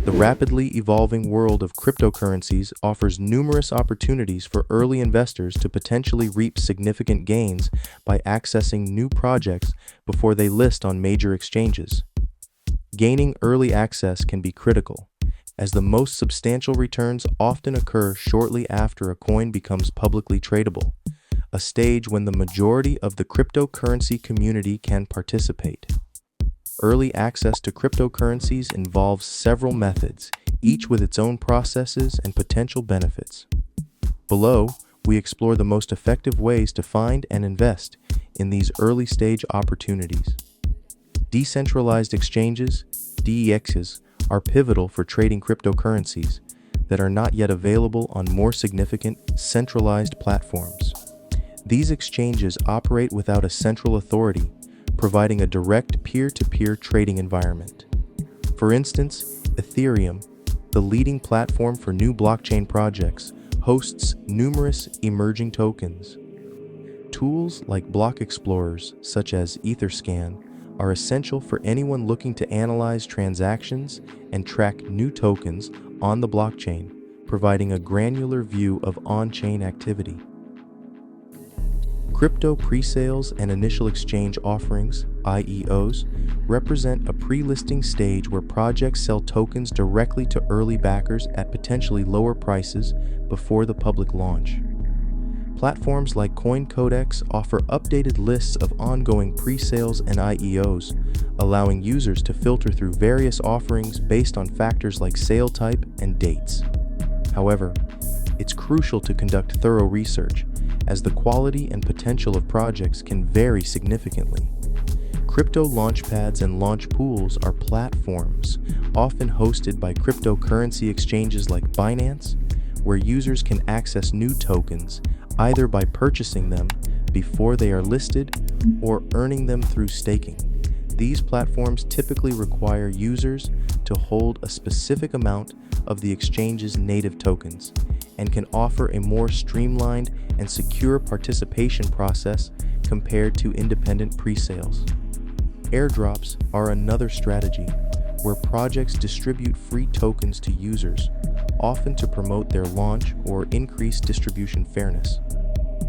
The rapidly evolving world of cryptocurrencies offers numerous opportunities for early investors to potentially reap significant gains by accessing new projects before they list on major exchanges. Gaining early access can be critical, as the most substantial returns often occur shortly after a coin becomes publicly tradable, a stage when the majority of the cryptocurrency community can participate. Early access to cryptocurrencies involves several methods, each with its own processes and potential benefits. Below, we explore the most effective ways to find and invest in these early-stage opportunities. Decentralized exchanges, DEXs, are pivotal for trading cryptocurrencies that are not yet available on more significant, centralized platforms. These exchanges operate without a central authority, providing a direct peer-to-peer trading environment. For instance, Ethereum, the leading platform for new blockchain projects, hosts numerous emerging tokens. Tools like block explorers, such as Etherscan, are essential for anyone looking to analyze transactions and track new tokens on the blockchain, providing a granular view of on-chain activity. Crypto pre-sales and initial exchange offerings, IEOs, represent a pre-listing stage where projects sell tokens directly to early backers at potentially lower prices before the public launch. Platforms like CoinCodex offer updated lists of ongoing pre-sales and IEOs, allowing users to filter through various offerings based on factors like sale type and dates. However, it's crucial to conduct thorough research, as the quality and potential of projects can vary significantly. Crypto launchpads and launch pools are platforms often hosted by cryptocurrency exchanges like Binance, where users can access new tokens either by purchasing them before they are listed or earning them through staking. These platforms typically require users to hold a specific amount of the exchange's native tokens and can offer a more streamlined and secure participation process compared to independent pre-sales. Airdrops are another strategy where projects distribute free tokens to users, often to promote their launch or increase distribution fairness.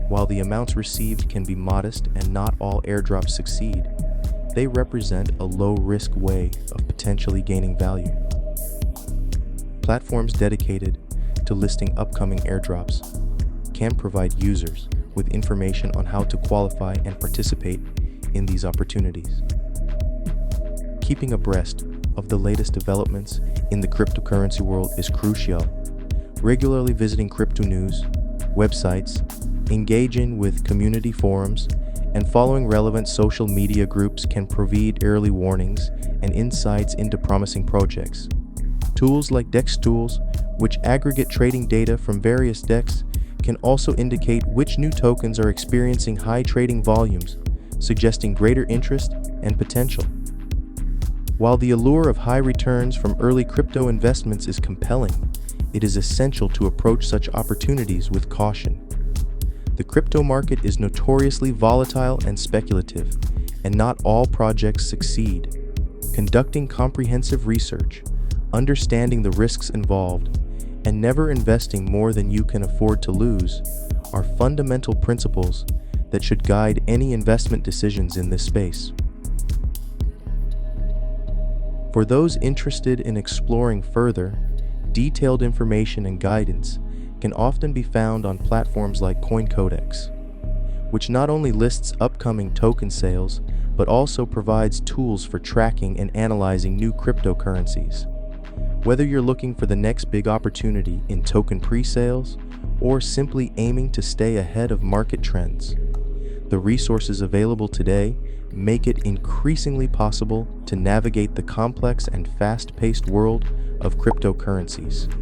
While the amounts received can be modest and not all airdrops succeed, they represent a low-risk way of potentially gaining value. Platforms dedicated to listing upcoming airdrops can provide users with information on how to qualify and participate in these opportunities. Keeping abreast of the latest developments in the cryptocurrency world is crucial. Regularly visiting crypto news, websites, engaging with community forums, and following relevant social media groups can provide early warnings and insights into promising projects. Tools like DEX tools, which aggregate trading data from various DEX, can also indicate which new tokens are experiencing high trading volumes, suggesting greater interest and potential. While the allure of high returns from early crypto investments is compelling, it is essential to approach such opportunities with caution. The crypto market is notoriously volatile and speculative, and not all projects succeed. Conducting comprehensive research, understanding the risks involved, and never investing more than you can afford to lose are fundamental principles that should guide any investment decisions in this space. For those interested in exploring further, detailed information and guidance can often be found on platforms like CoinCodex, which not only lists upcoming token sales, but also provides tools for tracking and analyzing new cryptocurrencies. Whether you're looking for the next big opportunity in token pre-sales or simply aiming to stay ahead of market trends, the resources available today make it increasingly possible to navigate the complex and fast-paced world of cryptocurrencies.